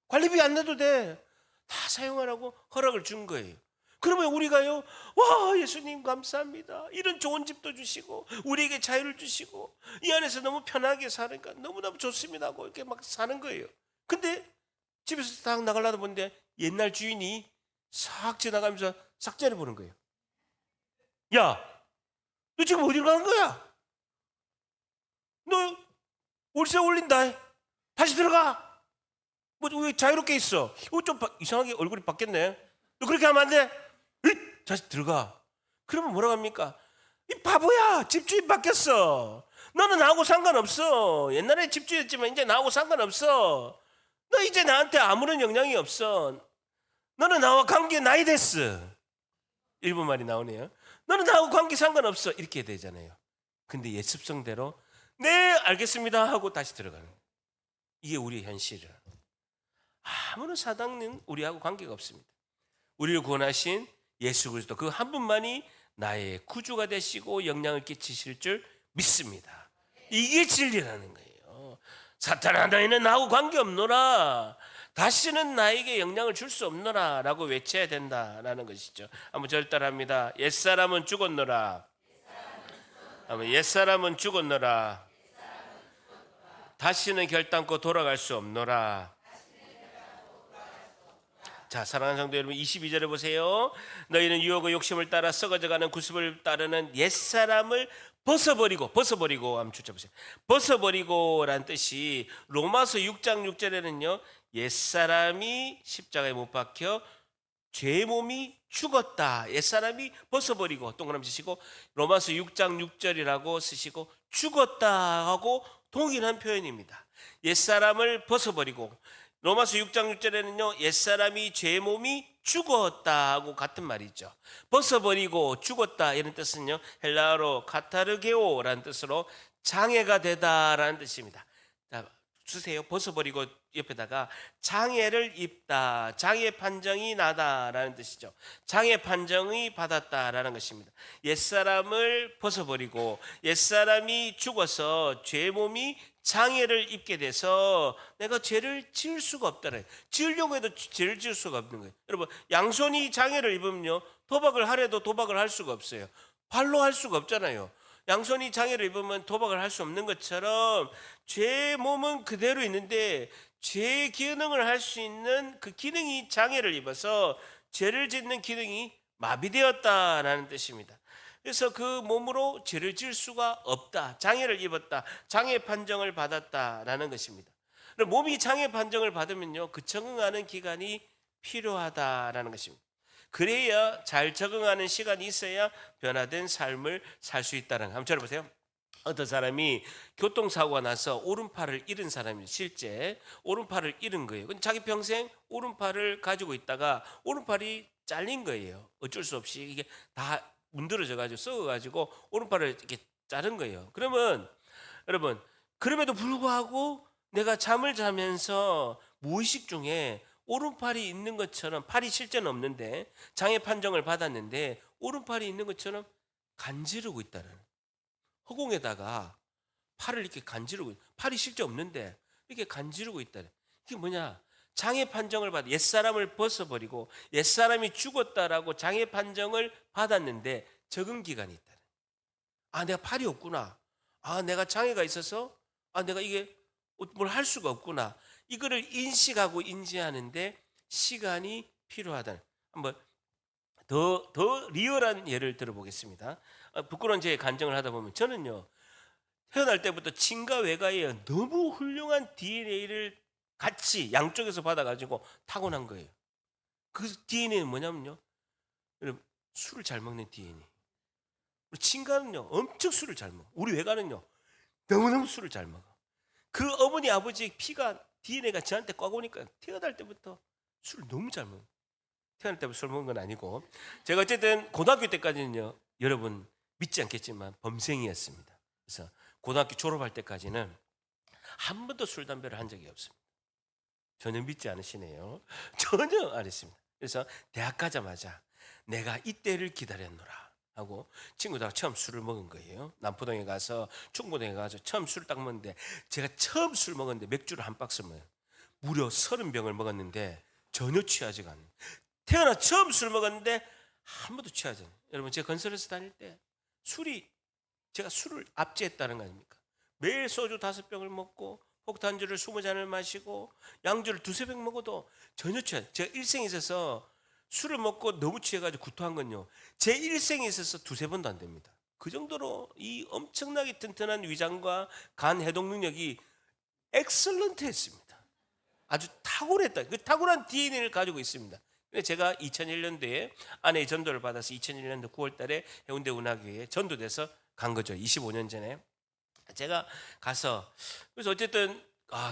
관리비 안 내도 돼. 다 사용하라고 허락을 준 거예요. 그러면 우리가요, 와, 예수님 감사합니다. 이런 좋은 집도 주시고 우리에게 자유를 주시고 이 안에서 너무 편하게 사니까 너무너무 좋습니다 하고 이렇게 막 사는 거예요. 근데 집에서 딱 나가려다 보는데 옛날 주인이 싹 지나가면서 싹자리 보는 거예요. 야, 너 지금 어디로 가는 거야? 너 월세 올린다. 다시 들어가. 뭐 왜 자유롭게 있어? 좀 이상하게 얼굴이 바뀌었네. 너 그렇게 하면 안 돼. 다시 들어가. 그러면 뭐라고 합니까? 이 바보야, 집주인 바뀌었어. 너는 나하고 상관없어. 옛날에 집주인이었지만 이제 나하고 상관없어. 너 이제 나한테 아무런 영향이 없어. 너는 나와 관계 나이 됐어. 일본 말이 나오네요. 너는 나하고 관계 상관없어. 이렇게 되잖아요. 근데 옛 습성대로 네 알겠습니다 하고 다시 들어가는 거예요. 이게 우리의 현실이에요. 아무런 사단은 우리하고 관계가 없습니다. 우리를 구원하신 예수 그리스도 그 한 분만이 나의 구주가 되시고 영향을 끼치실 줄 믿습니다. 이게 진리라는 거예요. 사탄아, 너희는 나하고 관계없노라. 다시는 나에게 영향을 줄 수 없노라 라고 외쳐야 된다라는 것이죠. 한번 저를 따라합니다. 옛사람은 죽었노라. 옛사람은 죽었노라. 다시는 결단코 돌아갈 수 없노라. 자, 사랑하는 성도 여러분, 22절에 보세요. 너희는 유혹의 욕심을 따라 썩어져가는 구습을 따르는 옛사람을 벗어버리고 한번 붙여보세요. 벗어버리고란 뜻이 로마서 6장 6절에는요, 옛사람이 십자가에 못 박혀 죄의 몸이 죽었다. 옛사람이 벗어버리고 동그라미 치시고 로마서 6장 6절이라고 쓰시고 죽었다 하고 동일한 표현입니다. 옛사람을 벗어버리고 로마서 6장 6절에는요, 옛사람이 죄의 몸이 죽었다 하고 같은 말이죠. 벗어버리고 죽었다 이런 뜻은요, 헬라어로 카타르게오라는 뜻으로 장애가 되다라는 뜻입니다. 자, 주세요. 벗어버리고 옆에다가 장애를 입다, 장애 판정이 나다라는 뜻이죠. 장애 판정이 받았다라는 것입니다. 옛사람을 벗어버리고 옛사람이 죽어서 죄의 몸이 장애를 입게 돼서 내가 죄를 지을 수가 없다는, 지으려고 해도 죄를 지을 수가 없는 거예요. 여러분, 양손이 장애를 입으면요, 도박을 하려도 도박을 할 수가 없어요. 발로 할 수가 없잖아요. 양손이 장애를 입으면 도박을 할 수 없는 것처럼 죄의 몸은 그대로 있는데 죄의 기능을 할 수 있는 그 기능이 장애를 입어서 죄를 짓는 기능이 마비되었다라는 뜻입니다. 그래서 그 몸으로 죄를 지을 수가 없다, 장애를 입었다, 장애 판정을 받았다라는 것입니다. 몸이 장애 판정을 받으면요, 그 적응하는 기간이 필요하다라는 것입니다. 그래야 잘 적응하는 시간이 있어야 변화된 삶을 살 수 있다는 거. 한번 들어보세요. 어떤 사람이 교통사고가 나서 오른팔을 잃은 사람이 실제 오른팔을 잃은 거예요. 근데 자기 평생 오른팔을 가지고 있다가 오른팔이 잘린 거예요. 어쩔 수 없이 이게 다 문드러져 가지고 썩어 가지고 오른팔을 이렇게 자른 거예요. 그러면 여러분, 그럼에도 불구하고 내가 잠을 자면서 무의식 중에 오른팔이 있는 것처럼, 팔이 실제는 없는데 장애 판정을 받았는데 오른팔이 있는 것처럼 간지르고 있다는, 허공에다가 팔을 이렇게 간지르고, 팔이 실제 없는데 이렇게 간지르고 있다는. 이게 뭐냐? 장애 판정을 받아 옛사람을 벗어버리고 옛사람이 죽었다라고 장애 판정을 받았는데 적응 기간이 있다는. 아, 내가 팔이 없구나. 아, 내가 장애가 있어서 내가 이게 뭘 할 수가 없구나. 이거를 인식하고 인지하는데 시간이 필요하다는. 한번 더 리얼한 예를 들어보겠습니다. 부끄러운 제 간증을 하다 보면 저는요, 태어날 때부터 친가 외가에 너무 훌륭한 DNA를 같이 양쪽에서 받아가지고 타고난 거예요. 그 DNA는 뭐냐면요, 여러분, 술을 잘 먹는 DNA. 우리 친가는요 엄청 술을 잘 먹어. 우리 외가는요 너무너무 술을 잘 먹어. 그 어머니 아버지의 피가, DNA가 저한테 꽉 오니까 태어날 때부터 술을 너무 잘 먹어. 태어날 때부터 술 먹은 건 아니고, 제가 어쨌든 고등학교 때까지는요, 여러분 믿지 않겠지만 범생이었습니다. 그래서 고등학교 졸업할 때까지는 한 번도 술 담배를 한 적이 없습니다. 전혀 믿지 않으시네요. 전혀 안 했습니다. 그래서 대학 가자마자 내가 이때를 기다렸노라 하고 친구들하고 처음 술을 먹은 거예요. 남포동에 가서, 충무동에 가서 처음 술을 딱 먹는데, 제가 처음 술 먹었는데 맥주를 한 박스 먹어요. 무려 30병을 먹었는데 전혀 취하지가 않아요. 태어나 처음 술 먹었는데 한 번도 취하지 않아요. 여러분, 제가 건설에서 다닐 때 제가 술을 압제했다는 거 아닙니까? 매일 소주 5병을 먹고 폭탄주를 20잔을 마시고 양주를 2-3병 먹어도 전혀 취하지. 제가 일생에 있어서 술을 먹고 너무 취해가지고 구토한 건요, 제 일생에 있어서 2-3번도 안 됩니다. 그 정도로 이 엄청나게 튼튼한 위장과 간 해독 능력이 엑설런트했습니다. 아주 탁월했다. 그 탁월한 DNA를 가지고 있습니다. 제가 2001년도에 아내의 전도를 받아서 2001년도 9월 달에 해운대 운하교회에 전도돼서 간 거죠. 25년 전에. 제가 가서, 그래서 어쨌든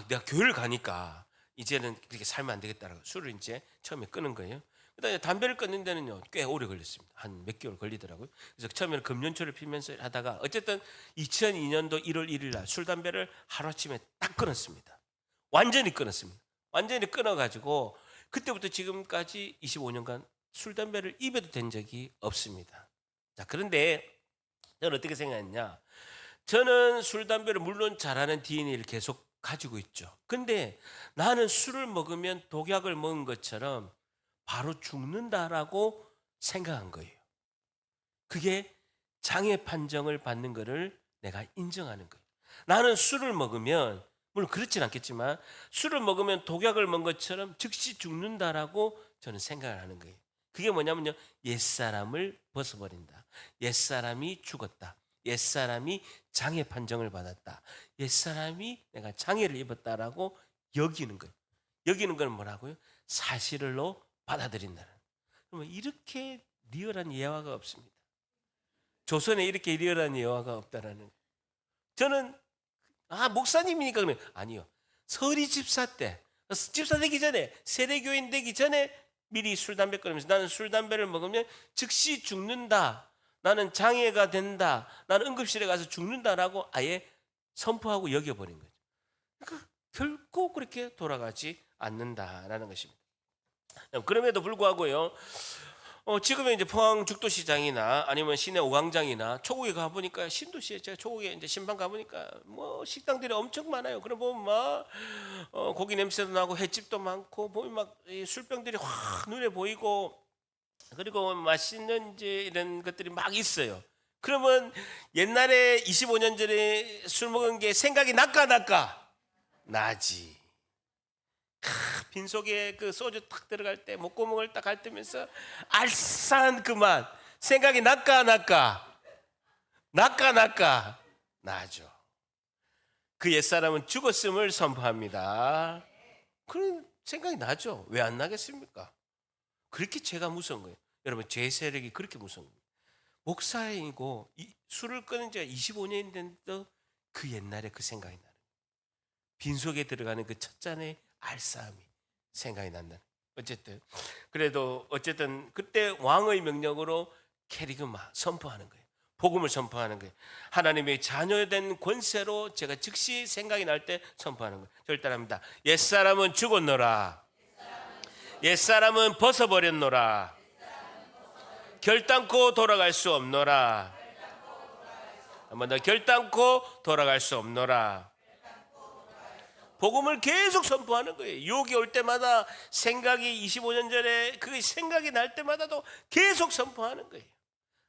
내가 교회를 가니까 이제는 그렇게 살면 안 되겠다라고 술을 이제 처음에 끊은 거예요. 그다음에 담배를 끊는 데는요 꽤 오래 걸렸습니다. 한 몇 개월 걸리더라고요. 그래서 처음에는 금연초를 피면서 하다가 어쨌든 2002년도 1월 1일 날 술 담배를 하루아침에 딱 끊었습니다. 완전히 끊었습니다. 완전히 끊어가지고 그때부터 지금까지 25년간 술 담배를 입에도 댄 적이 없습니다. 자, 그런데 저는 어떻게 생각했냐? 저는 술 담배를 물론 잘하는 DNA를 계속 가지고 있죠. 근데 나는 술을 먹으면 독약을 먹은 것처럼 바로 죽는다라고 생각한 거예요. 그게 장애 판정을 받는 것을 내가 인정하는 거예요. 나는 술을 먹으면, 물론 그렇진 않겠지만 술을 먹으면 독약을 먹은 것처럼 즉시 죽는다라고 저는 생각을 하는 거예요. 그게 뭐냐면요, 옛사람을 벗어버린다. 옛사람이 죽었다. 옛사람이 장애 판정을 받았다. 옛사람이 내가 장애를 입었다라고 여기는 거예요. 여기는 건 뭐라고요? 사실로 받아들인다는. 그러면 이렇게 리얼한 예화가 없습니다. 조선에 이렇게 리얼한 예화가 없다라는 거예요. 저는 목사님이니까 그러면 아니요. 서리 집사 때, 집사 되기 전에, 세례교인 되기 전에 미리 술 담배 끊으면서 나는 술 담배를 먹으면 즉시 죽는다. 나는 장애가 된다. 나는 응급실에 가서 죽는다라고 아예 선포하고 여겨버린 거죠. 그러니까 결코 그렇게 돌아가지 않는다라는 것입니다. 그럼에도 불구하고요, 지금의 이제 포항 죽도시장이나 아니면 시내 오광장이나 초국에 가보니까, 신도시에 제가 초국에 이제 신방 가보니까 뭐 식당들이 엄청 많아요. 그럼 보면 막 고기 냄새도 나고 횟집도 많고, 보면 막 이 술병들이 확 눈에 보이고, 그리고 맛있는 이제 이런 것들이 막 있어요. 그러면 옛날에 25년 전에 술 먹은 게 생각이 날까? 나지. 빈속에 그 소주 탁 들어갈 때 목구멍을 딱 핥으면서 알싸한 그 맛 생각이 날까? 나죠. 그 옛사람은 죽었음을 선포합니다. 그런 생각이 나죠. 왜 안 나겠습니까? 그렇게 죄가 무서운 거예요. 여러분, 죄 세력이 그렇게 무서운 거예요. 목사이고 술을 끊은 지가 25년이 됐는데도 그 옛날에 그 생각이 나는 거예요. 빈속에 들어가는 그 첫 잔의 알싸함이 생각이 난다. 어쨌든 그때 왕의 명령으로 캐리그마 선포하는 거예요. 복음을 선포하는 거예요. 하나님의 자녀된 권세로 제가 즉시 생각이 날 때 선포하는 거예요. 저를 따라합니다. 옛사람은 죽었노라. 옛사람은 벗어버렸노라. 결단코 돌아갈 수 없노라. 한번 더, 결단코 돌아갈 수 없노라. 복음을 계속 선포하는 거예요. 유혹이 올 때마다 생각이 25년 전에 그 생각이 날 때마다도 계속 선포하는 거예요.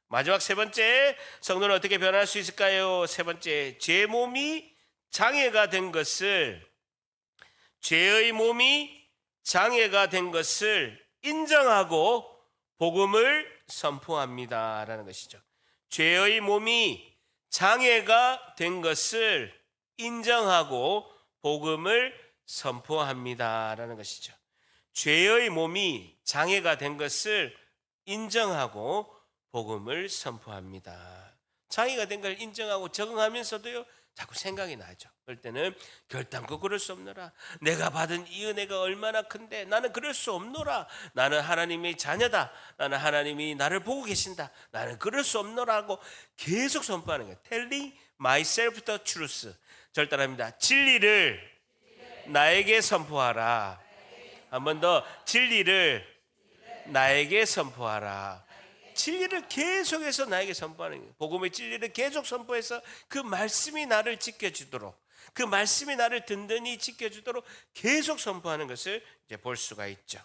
마지막 세 번째, 성도는 어떻게 변할 수 있을까요? 세 번째, 죄의 몸이 장애가 된 것을, 죄의 몸이 장애가 된 것을 인정하고 복음을 선포합니다라는 것이죠. 죄의 몸이 장애가 된 것을 인정하고 복음을 선포합니다라는 것이죠. 죄의 몸이 장애가 된 것을 인정하고 복음을 선포합니다. 장애가 된 걸 인정하고 적응하면서도요, 자꾸 생각이 나죠. 그럴 때는 결단코 그럴 수 없노라. 내가 받은 이 은혜가 얼마나 큰데 나는 그럴 수 없노라. 나는 하나님의 자녀다. 나는 하나님이 나를 보고 계신다. 나는 그럴 수 없노라고 계속 선포하는 거예요. Telling myself the truth. 절단합니다. 진리를 나에게 선포하라. 한 번 더, 진리를 나에게 선포하라. 진리를 계속해서 나에게 선포하는 거예요. 복음의 진리를 계속 선포해서 그 말씀이 나를 지켜주도록, 그 말씀이 나를 든든히 지켜주도록 계속 선포하는 것을 이제 볼 수가 있죠.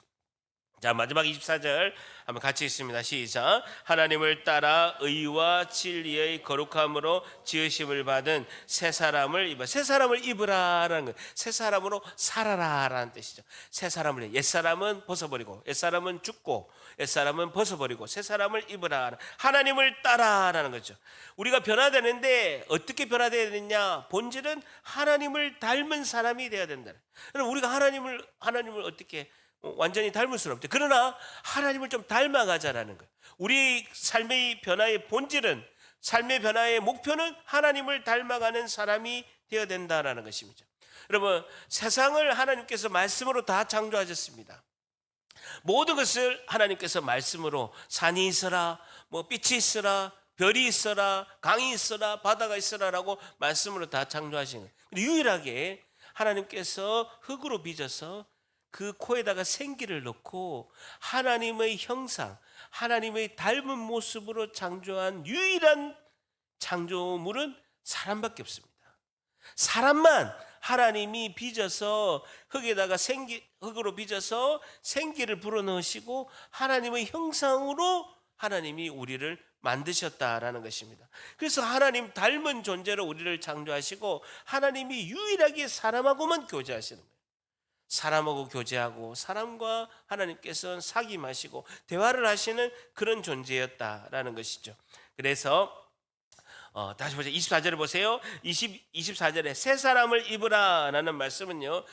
자, 마지막 24절 한번 같이 읽습니다. 시작. 하나님을 따라 의와 진리의 거룩함으로 지으심을 받은 새 사람을 입어. 새 사람을 입으라라는 거예요. 새 사람으로 살아라라는 뜻이죠. 새 사람을, 옛사람은 벗어버리고, 옛사람은 죽고, 옛사람은 벗어버리고 새 사람을 입으라. 하나님을 따라라는 거죠. 우리가 변화되는데 어떻게 변화되어야 되느냐? 본질은 하나님을 닮은 사람이 되어야 된다. 그럼 우리가 하나님을 어떻게 완전히 닮을 수는 없죠. 그러나 하나님을 좀 닮아가자라는 거예요. 우리 삶의 변화의 본질은, 삶의 변화의 목표는 하나님을 닮아가는 사람이 되어야 된다라는 것입니다. 여러분, 세상을 하나님께서 말씀으로 다 창조하셨습니다. 모든 것을 하나님께서 말씀으로, 산이 있어라, 뭐 빛이 있어라, 별이 있어라, 강이 있어라, 바다가 있어라라고 말씀으로 다 창조하신 거예요. 유일하게 하나님께서 흙으로 빚어서 그 코에다가 생기를 넣고 하나님의 형상, 하나님의 닮은 모습으로 창조한 유일한 창조물은 사람밖에 없습니다. 사람만 하나님이 빚어서 흙으로 빚어서 생기를 불어넣으시고 하나님의 형상으로 하나님이 우리를 만드셨다라는 것입니다. 그래서 하나님 닮은 존재로 우리를 창조하시고 하나님이 유일하게 사람하고만 교제하시는 거예요. 사람하고 교제하고 사람과 하나님께서는 사귐하시고 대화를 하시는 그런 존재였다라는 것이죠. 그래서 다시 보세요. 24절을 보세요. 24절에 새 사람을 입으라 라는 말씀은요,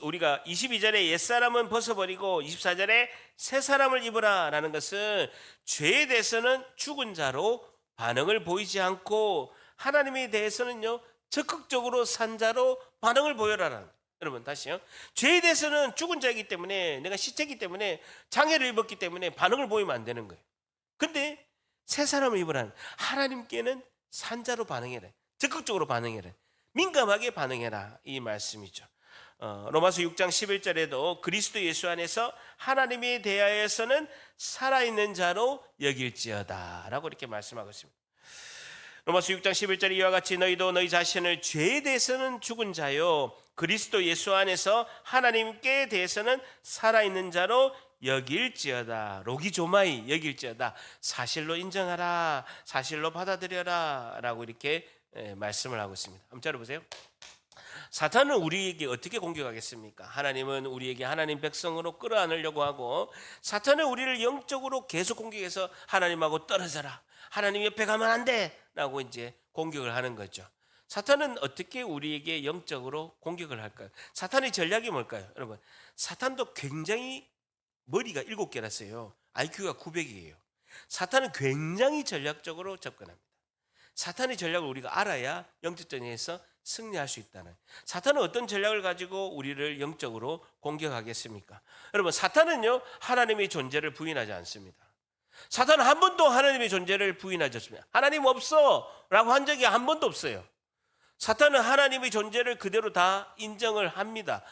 우리가 22절에 옛사람은 벗어버리고 24절에 새 사람을 입으라 라는 것은 죄에 대해서는 죽은 자로 반응을 보이지 않고 하나님에 대해서는요 적극적으로 산 자로 반응을 보여라라는, 여러분 다시요, 죄에 대해서는 죽은 자이기 때문에, 내가 시체이기 때문에, 장애를 입었기 때문에 반응을 보이면 안 되는 거예요. 근데 새 사람을 입으라는, 하나님께는 산자로 반응해라, 적극적으로 반응해라, 민감하게 반응해라, 이 말씀이죠. 로마서 6장 11절에도 그리스도 예수 안에서 하나님에 대하여서는 살아있는 자로 여길지어다 라고 이렇게 말씀하고 있습니다. 로마서 6장 11절에 이와 같이 너희도 너희 자신을 죄에 대해서는 죽은 자요 그리스도 예수 안에서 하나님께 대해서는 살아있는 자로 여길지어다. 로기조마이, 여길지어다. 사실로 인정하라, 사실로 받아들여라 라고 이렇게 말씀을 하고 있습니다. 한번 들어보세요. 사탄은 우리에게 어떻게 공격하겠습니까? 하나님은 우리에게 하나님 백성으로 끌어안으려고 하고, 사탄은 우리를 영적으로 계속 공격해서 하나님하고 떨어져라, 하나님 옆에 가면 안 돼 라고 이제 공격을 하는 거죠. 사탄은 어떻게 우리에게 영적으로 공격을 할까요? 사탄의 전략이 뭘까요? 여러분, 사탄도 굉장히 머리가 7개라서요 IQ가 900이에요 사탄은 굉장히 전략적으로 접근합니다. 사탄의 전략을 우리가 알아야 영적전에서 승리할 수 있다는. 사탄은 어떤 전략을 가지고 우리를 영적으로 공격하겠습니까? 여러분, 사탄은요 하나님의 존재를 부인하지 않습니다. 사탄은 한 번도 하나님의 존재를 부인하지 않습니다. 하나님 없어 라고 한 적이 한 번도 없어요. 사탄은 하나님의 존재를 그대로 다 인정을 합니다.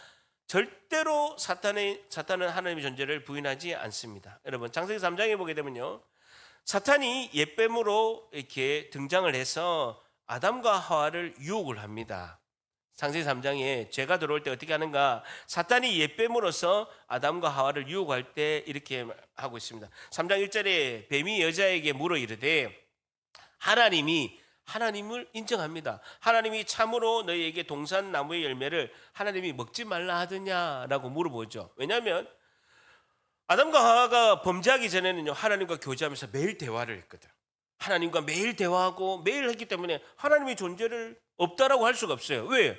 절대로 사탄은 하나님의 존재를 부인하지 않습니다. 여러분 창세기 3장에 보게 되면요, 사탄이 옛뱀으로 이렇게 등장을 해서 아담과 하와를 유혹을 합니다. 창세기 3장에 죄가 들어올 때 어떻게 하는가? 사탄이 옛뱀으로서 아담과 하와를 유혹할 때 이렇게 하고 있습니다. 3장 1절에 뱀이 여자에게 물어 이르되, 하나님을 인정합니다. 하나님이 참으로 너희에게 동산 나무의 열매를 하나님이 먹지 말라 하더냐라고 물어보죠. 왜냐하면 아담과 하와가 범죄하기 전에는요, 하나님과 교제하면서 매일 대화를 했거든. 하나님과 매일 대화하고 매일 했기 때문에 하나님의 존재를 없다라고 할 수가 없어요. 왜?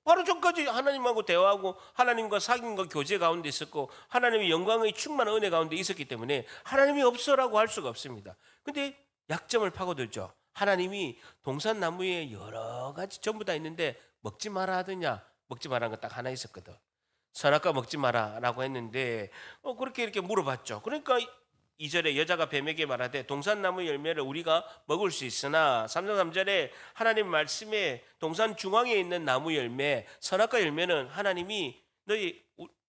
바로 전까지 하나님하고 대화하고 하나님과 사귐과 교제 가운데 있었고 하나님의 영광의 충만한 은혜 가운데 있었기 때문에 하나님이 없어라고 할 수가 없습니다. 근데 약점을 파고들죠. 하나님이 동산나무에 여러 가지 전부 다 있는데 먹지 마라 하더냐? 먹지 말라는 건 딱 하나 있었거든. 선악과 먹지 마라라고 했는데 그렇게 이렇게 물어봤죠. 그러니까 2절에 여자가 뱀에게 말하되 동산나무 열매를 우리가 먹을 수 있으나 3장 3절에 하나님 말씀에 동산 중앙에 있는 나무 열매 선악과 열매는 하나님이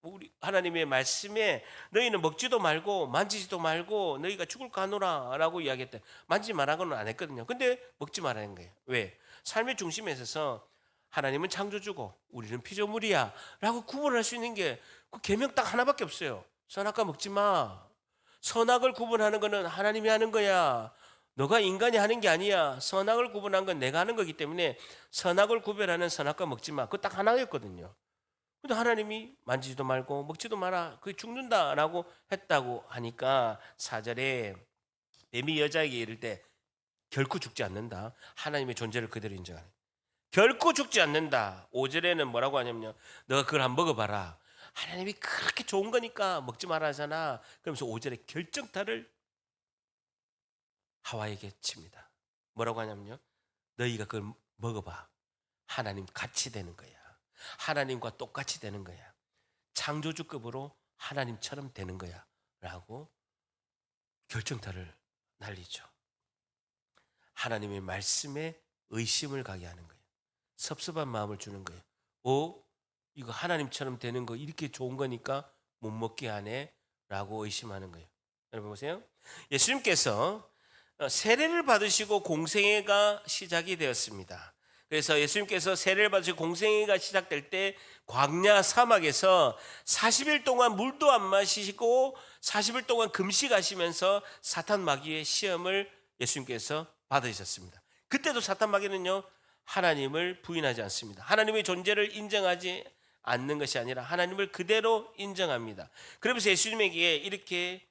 우리 하나님의 말씀에 너희는 먹지도 말고 만지지도 말고 너희가 죽을까 하노라라고 이야기했대. 만지지 말라고는 안 했거든요. 근데 먹지 말라는 거예요. 왜? 삶의 중심에 있어서 하나님은 창조주고 우리는 피조물이야 라고 구분할 수 있는 게 그 계명 딱 하나밖에 없어요. 선악과 먹지 마. 선악을 구분하는 거는 하나님이 하는 거야. 너가 인간이 하는 게 아니야. 선악을 구분한 건 내가 하는 거기 때문에 선악을 구별하는 선악과 먹지 마. 그거 딱 하나였거든요. 근데 하나님이 만지지도 말고 먹지도 마라. 그게 죽는다라고 했다고 하니까 4절에 뱀이 여자에게 이를 때 결코 죽지 않는다. 하나님의 존재를 그대로 인정하는. 결코 죽지 않는다. 5절에는 뭐라고 하냐면요, 너가 그걸 한번 먹어봐라. 하나님이 그렇게 좋은 거니까 먹지 말아 하잖아. 그러면서 5절에 결정타를 하와에게 칩니다. 뭐라고 하냐면요, 너희가 그걸 먹어봐. 하나님 같이 되는 거야. 하나님과 똑같이 되는 거야. 창조주급으로 하나님처럼 되는 거야 라고 결정타를 날리죠. 하나님의 말씀에 의심을 가게 하는 거예요. 섭섭한 마음을 주는 거예요. 이거 하나님처럼 되는 거 이렇게 좋은 거니까 못 먹게 하네 라고 의심하는 거예요. 여러분 보세요. 예수님께서 세례를 받으시고 공생애가 시작이 되었습니다. 그래서 예수님께서 세례를 받으시고 공생애가 시작될 때 광야 사막에서 40일 동안 물도 안 마시고 40일 동안 금식하시면서 사탄 마귀의 시험을 예수님께서 받으셨습니다. 그때도 사탄 마귀는요, 하나님을 부인하지 않습니다. 하나님의 존재를 인정하지 않는 것이 아니라 하나님을 그대로 인정합니다. 그러면서 예수님에게 이렇게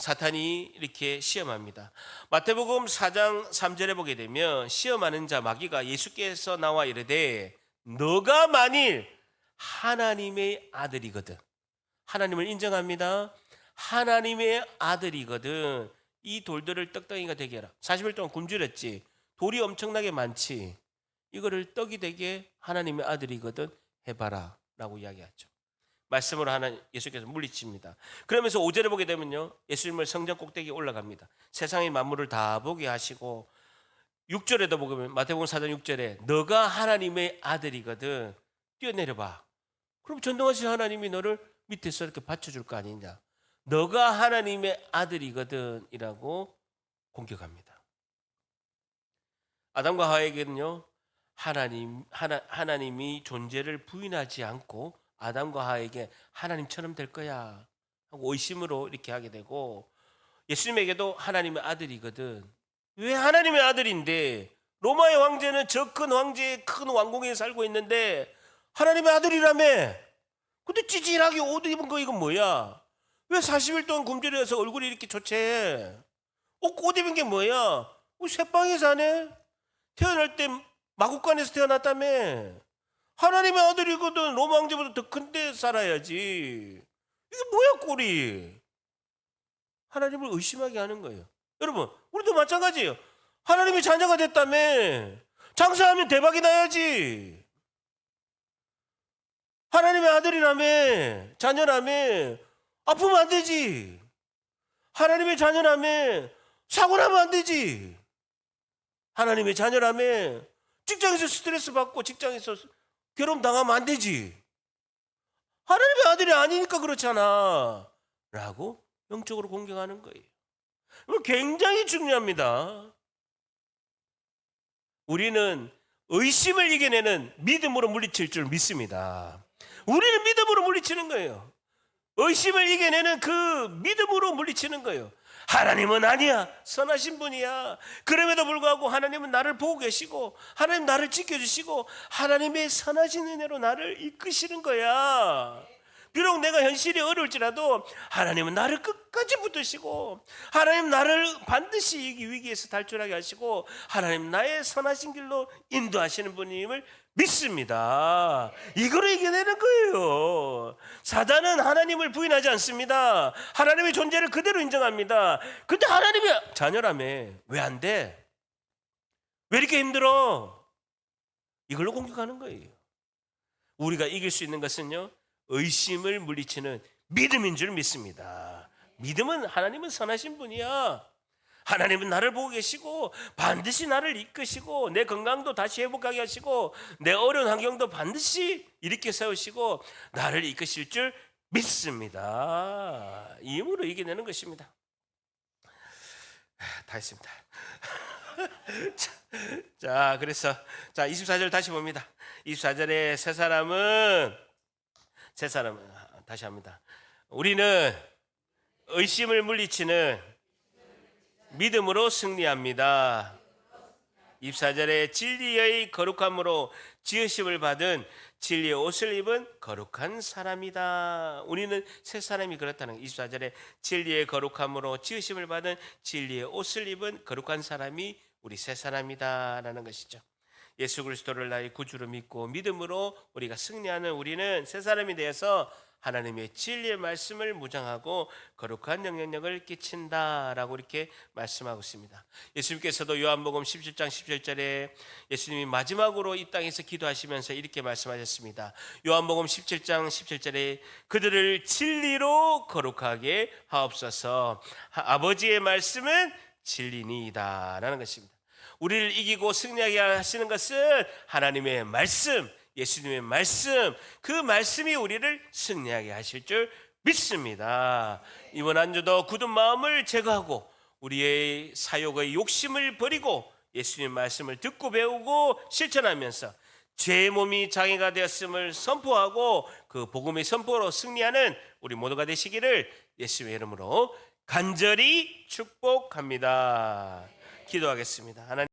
사탄이 이렇게 시험합니다. 마태복음 4장 3절에 보게 되면 시험하는 자 마귀가 예수께서 나와 이르되 너가 만일 하나님의 아들이거든. 하나님을 인정합니다. 하나님의 아들이거든. 이 돌들을 떡덩이가 되게 해라. 40일 동안 굶주렸지. 돌이 엄청나게 많지. 이거를 떡이 되게 하나님의 아들이거든 해봐라 라고 이야기하죠. 말씀으로 예수께서 물리칩니다. 그러면서 5절에 보게 되면요, 예수님을 성전 꼭대기에 올라갑니다. 세상의 만물을 다 보게 하시고 6절에도 보면 마태복음 4장 6절에 너가 하나님의 아들이거든 뛰어내려봐. 그럼 전능하신 하나님이 너를 밑에서 이렇게 받쳐줄 거 아니냐. 너가 하나님의 아들이거든 이라고 공격합니다. 아담과 하와에게는요, 하나님이 존재를 부인하지 않고 아담과 하와에게 하나님처럼 될 거야 하고 의심으로 이렇게 하게 되고, 예수님에게도 하나님의 아들이거든. 왜 하나님의 아들인데 로마의 황제는 저 큰 황제의 큰 왕궁에 살고 있는데 하나님의 아들이라며. 근데 찌질하게 옷 입은 거 이건 뭐야? 왜 40일 동안 굶주려서 얼굴이 이렇게 좋채? 옷 입은 게 뭐야? 새빵에 사네? 태어날 때 마국간에서 태어났다며. 하나님의 아들이거든. 로마 황제보다 더 큰데 살아야지. 이게 뭐야 꼴이. 하나님을 의심하게 하는 거예요. 여러분 우리도 마찬가지예요. 하나님의 자녀가 됐다며. 장사하면 대박이 나야지. 하나님의 아들이라며. 자녀라며. 아프면 안 되지. 하나님의 자녀라며. 사고 나면 안 되지. 하나님의 자녀라며. 직장에서 스트레스 받고 직장에서 괴로움 당하면 안 되지. 하나님의 아들이 아니니까 그렇잖아 라고 영적으로 공격하는 거예요. 이거 굉장히 중요합니다. 우리는 의심을 이겨내는 믿음으로 물리칠 줄 믿습니다. 우리는 믿음으로 물리치는 거예요. 의심을 이겨내는 그 믿음으로 물리치는 거예요. 하나님은 아니야. 선하신 분이야. 그럼에도 불구하고 하나님은 나를 보고 계시고 하나님 나를 지켜주시고 하나님의 선하신 은혜로 나를 이끄시는 거야. 비록 내가 현실이 어려울지라도 하나님은 나를 끝까지 붙드시고 하나님 나를 반드시 이 위기에서 탈출하게 하시고 하나님 나의 선하신 길로 인도하시는 분임을 믿습니다. 이거로 이겨내는 거예요. 사단은 하나님을 부인하지 않습니다. 하나님의 존재를 그대로 인정합니다. 근데 하나님의 자녀라며 왜 안 돼? 왜 이렇게 힘들어? 이걸로 공격하는 거예요. 우리가 이길 수 있는 것은요, 의심을 물리치는 믿음인 줄 믿습니다. 믿음은 하나님은 선하신 분이야. 하나님은 나를 보고 계시고 반드시 나를 이끄시고 내 건강도 다시 회복하게 하시고 내 어려운 환경도 반드시 일으켜 세우시고 나를 이끄실 줄 믿습니다. 이 힘으로 이겨내는 것입니다. 다 했습니다. 자, 그래서 24절 다시 봅니다. 24절에 세 사람은 다시 합니다. 우리는 의심을 물리치는 믿음으로 승리합니다. 24절에 진리의 거룩함으로 지으심을 받은 진리의 옷을 입은 거룩한 사람이다. 우리는 새 사람이 그렇다는 24절에 진리의 거룩함으로 지으심을 받은 진리의 옷을 입은 거룩한 사람이 우리 새 사람이다라는 것이죠. 예수 그리스도를 나의 구주로 믿고 믿음으로 우리가 승리하는 우리는 새 사람이 되어서 하나님의 진리의 말씀을 무장하고 거룩한 영향력을 끼친다라고 이렇게 말씀하고 있습니다. 예수님께서도 요한복음 17장 17절에 예수님이 마지막으로 이 땅에서 기도하시면서 이렇게 말씀하셨습니다. 요한복음 17장 17절에 그들을 진리로 거룩하게 하옵소서. 아버지의 말씀은 진리니이다 라는 것입니다. 우리를 이기고 승리하게 하시는 것은 하나님의 말씀, 예수님의 말씀, 그 말씀이 우리를 승리하게 하실 줄 믿습니다. 이번 한 주도 굳은 마음을 제거하고 우리의 사욕의 욕심을 버리고 예수님 말씀을 듣고 배우고 실천하면서 죄의 몸이 장애가 되었음을 선포하고 그 복음의 선포로 승리하는 우리 모두가 되시기를 예수님의 이름으로 간절히 축복합니다. 기도하겠습니다. 하나님